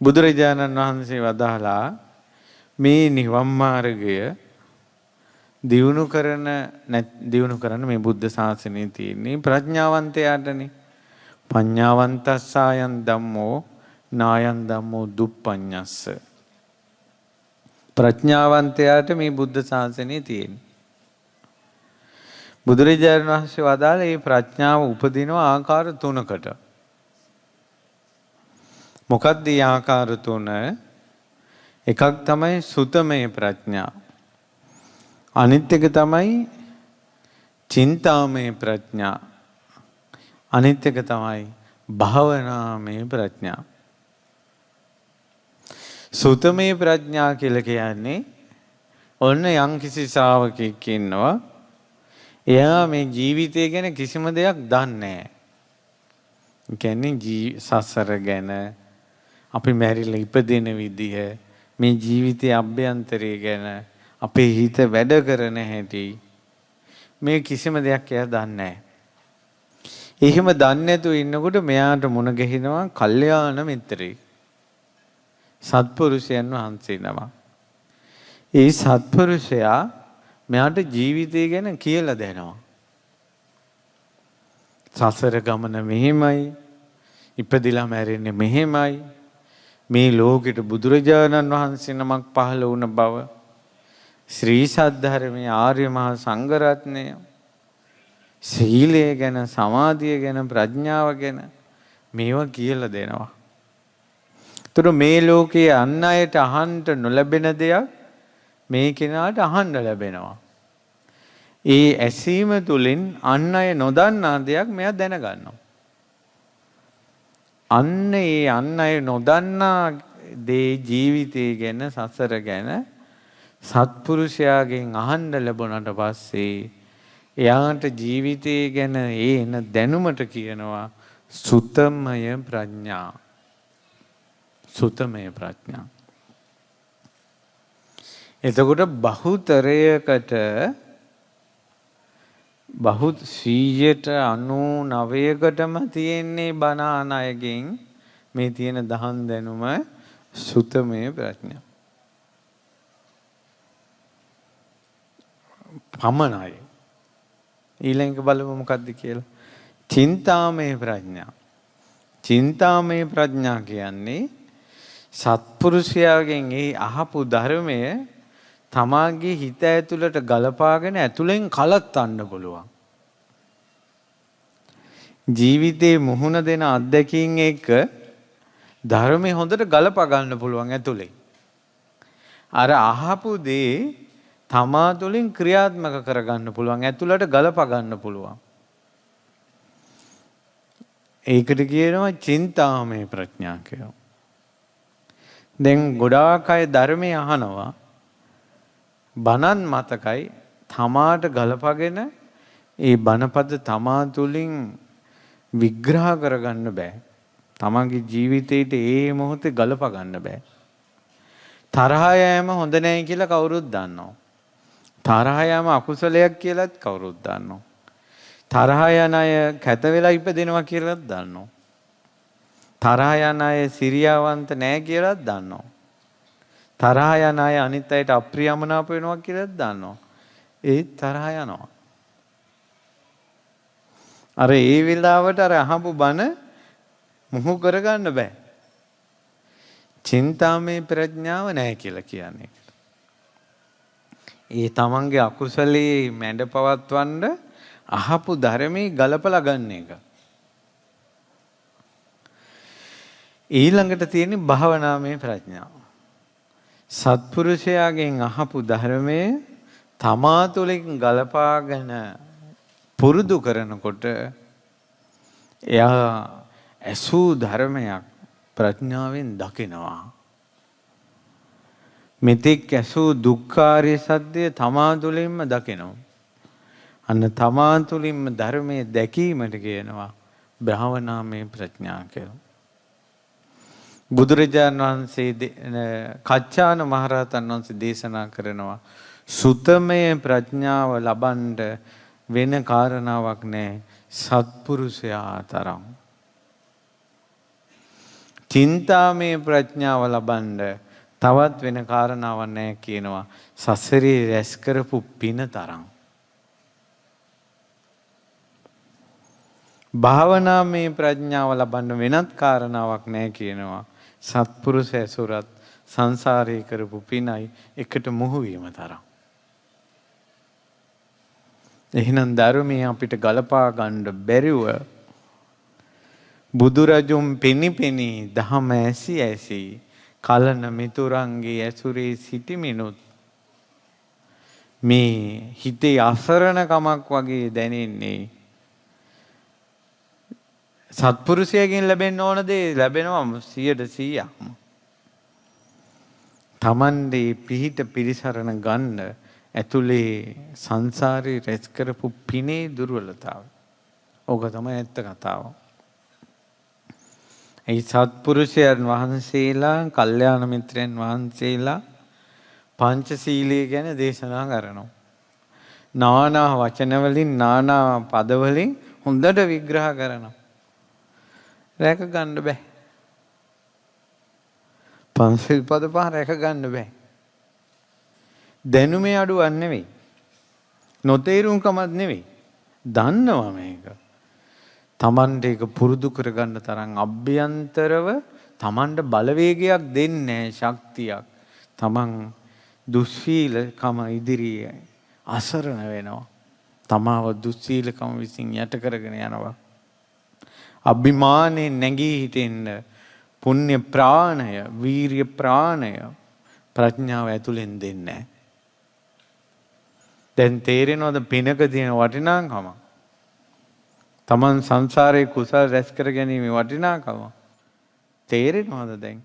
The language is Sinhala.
බුදුරජාණන් වහන්සේ වදාළා මේ නිවන් මාර්ගය දියුණු කරන මේ බුද්ධ ශාසනයේ තියෙන්නේ ප්‍රඥාවන්තයාටනේ. පඤ්ඤාවන්තස්සායන් ධම්මෝ නායන් ධම්මෝ දුප්පඤ්ඤස්ස. ප්‍රඥාවන්තයාට මේ බුද්ධ ශාසනයේ තියෙන්නේ. බුදුරජාණන් වහන්සේ වදාළ මේ ප්‍රඥාව උපදින ආකාර තුනකට. මොකක්ද මේ ආකාර තුන? එකක් තමයි සුතමේ ප්‍රඥා. අනිත් එක තමයි චින්තාමේ ප්‍රඥා. අනිත් එක තමයි භාවනාමේ ප්‍රඥා. සුතමේ ප්‍රඥා කියලා කියන්නේ ඔන්න යම්කිසි ශ්‍රාවකෙක් ඉන්නවා. එයා මේ ජීවිතය ගැන කිසිම දෙයක් දන්නේ නැහැ. ඒ කියන්නේ සසර ගැන, අපි මැරිලා ඉපදෙන විදිහ, මේ ජීවිතයේ අභ්‍යන්තරය ගැන, අපේ හිත වැඩ කරන හැටි, මේ කිසිම දෙයක් එයා දන්නේ නැහැ. එහෙම දන්නේ නැතුව ඉන්නකොට මෙයාට මුණ ගැහිනවා කල්යාණ මිත්‍රයෙක්. සත්පුරුෂයන් වහන්සේ නමක්. ඒ සත්පුරුෂයා මෙයාට ජීවිතය ගැන කියලා දෙනවා. සසර ගමන මෙහෙමයි, ඉපදිලා මැරෙන්නේ මෙහෙමයි, මේ ලෝකෙට බුදුරජාණන් වහන්සේ නමක් පහළ වුණ බව, ශ්‍රී සද්ධර්මයේ ආර්ය මහා සංඝරත්නය, සීලය ගැන, සමාධිය ගැන, ප්‍රඥාව ගැන මේවා කියලා දෙනවා. ඒතර මේ ලෝකයේ අන් අයට අහන්න නොලැබෙන දෙයක් මේ කෙනාට අහන්න ලැබෙනවා. ඒ ඇසීම තුළින් අන් අය නොදන්නා දෙයක් මෙයා දැනගන්නවා. අන්න ඒ අන් අය නොදන්නා දේ, ජීවිතය ගැන, සසර ගැන සත්පුරුෂයාගෙන් අහන්න ලැබුණාට පස්සේ එයාට ජීවිතය ගැන එන දැනුමට කියනවා සුතමය ප්‍රඥා. සුතමය ප්‍රඥා. එතකොට බහුතරයකට 199%ටම තියෙන්නේ බණ අයගෙන් මේ තියෙන දහම් දැනුම සුතමය ප්‍රඥා. පමණයි. ඊළඟ බලමු මොකද්ද කියලා. චින්තාමය ප්‍රඥා. චින්තාමය ප්‍රඥා කියන්නේ සත්පුරුෂයාගෙන් ඒ අහපු ධර්මය තමාගේ හිත ඇතුළට ගලපාගෙන ඇතුළෙන් කලත්තන්න පුළුවන්. ජීවිතේ මුහුණ දෙන අත්දැකීම් එක්ක ධර්මය හොඳට ගලපා ගන්න පුළුවන් ඇතුළේ. අර අහපු දේ තමා තුළින් ක්‍රියාත්මක කරගන්න පුළුවන්, ඇතුළට ගලපා ගන්න පුළුවන්. ඒකට කියනවා චින්තාමය ප්‍රඥා කියලා. දැන් ගොඩාක් අය ධර්මය අහනවා, බණන් මතකයි, තමාට ගලපගෙන ඒ බණපද තමා තුළින් විග්‍රහ කරගන්න බෑ. තමන්ගේ ජීවිතේට ඒ මොහොතේ ගලපා ගන්න බෑ. තරහ යෑම හොඳ නැහැ කියලා කවුරුත් දන්නවා. තරහ යෑම අකුසලයක් කියලාත් කවුරුත් දන්නවා. තරහ යන අය කැත වෙලා ඉපදෙනවා කියලාත් දන්නවා. තරහ යන අය සිරියාවන්ත නැහැ කියලාත් දන්නවා. තරහ යන අය අනිත් අයට අප්‍රියමනාප වෙනවා කියලාත් දන්නවා. ඒත් තරහ යනවා. අර ඒ වෙලාවට අර අහපු බණ මුහු කරගන්න බෑ. චින්තාමය ප්‍රඥාව නැහැ කියලා කියන්නේ. ඒ තමන්ගේ අකුසලයේ මැඩ පවත්වන්න අහපු ධර්මයේ ගලපලා ගන්න එක. ඊළඟට තියෙන භාවනාමය ප්‍රඥාව. සත්පුරුෂයාගෙන් අහපු ධර්මයේ තමා තුළින් ගලපාගෙන පුරුදු කරනකොට එයා ඇසූ ධර්මයක් ප්‍රඥාවෙන් දකිනවා. මෙතෙක් ඇසූ දුක්ඛාරිය සත්‍ය තමා තුළින්ම දකිනවා. අන්න තමා තුළින්ම ධර්මයේ දැකීමට කියනවා භාවනාමය ප්‍රඥා කියලා. බුදුරජාණන් වහන්සේ කච්චාන මහරහතන් වහන්සේ දේශනා කරනවා සුතමය ප්‍රඥාව ලබන්න වෙන කාරණාවක් නැහැ සත්පුරුෂයා තරම්. චින්තාමේ ප්‍රඥාව ලබන්න තවත් වෙන කාරණාවක් නැහැ කියනවා. සසරේ රැස් කරපු පින තරම්. භාවනාමේ ප්‍රඥාව ලබන්න වෙනත් කාරණාවක් නැහැ කියනවා. සත්පුරුෂ ඇසුරත් සංසාරේ කරපු පිනයි එකට මුහු වීම තරම්. එහෙනම් ධර්මයේ අපිට ගලපා ගන්න බැරිව බුදුරජුන් පෙනිපෙනී දහම ඇසි ඇසි කලන මිතුරන්ගේ ඇසුරේ සිටිමිනුත් මේ හිතේ අසරණකමක් වගේ දැනෙන්නේ. සත්පුරුෂයගෙන් ලැබෙන්න ඕන දේ ලැබෙනවා 100%ක්ම. Tamande පිහිට පිරිසරණ ගන්න ඇතුලේ සංසාරේ රැස් කරපු පිනේ දුර්වලතාවය. ඕක තමයි ඇත්ත කතාව. ඒ සත්පුරුෂයන් වහන්සේලා, කල්යාණ මිත්‍රයන් වහන්සේලා පංචශීලයේ ගැන දේශනා කරනවා. නානා වචන වලින්, නානා පද වලින් හොඳට විග්‍රහ කරනවා. රැක ගන්න බෑ. පංචශීල පද පහ රැක ගන්න බෑ. දැනුමේ අඩුවක් නෙවෙයි. නොතේරුම්කමක් නෙවෙයි. දන්නවා මේක. තමන්ට ඒක පුරුදු කරගන්න තරම් අභ්‍යන්තරව තමන්ට බලවේගයක් දෙන්නේ ශක්තියක්. තමන් දුස්සීලකම ඉදිරියේ අසරණ වෙනවා. තමාව දුස්සීලකම විසින් යට කරගෙන යනවා. අභිමානේ නැගී හිටින්න පුණ්‍ය ප්‍රාණය, වීරිය ප්‍රාණය ප්‍රඥාව ඇතුලෙන් දෙන්නේ. දැන් තේරෙනවද පිනක තියෙන වටිනාකම? තමන් සංසාරේ කුසල් රැස් කර ගැනීම වටිනාකම තේරෙනවද දැන්?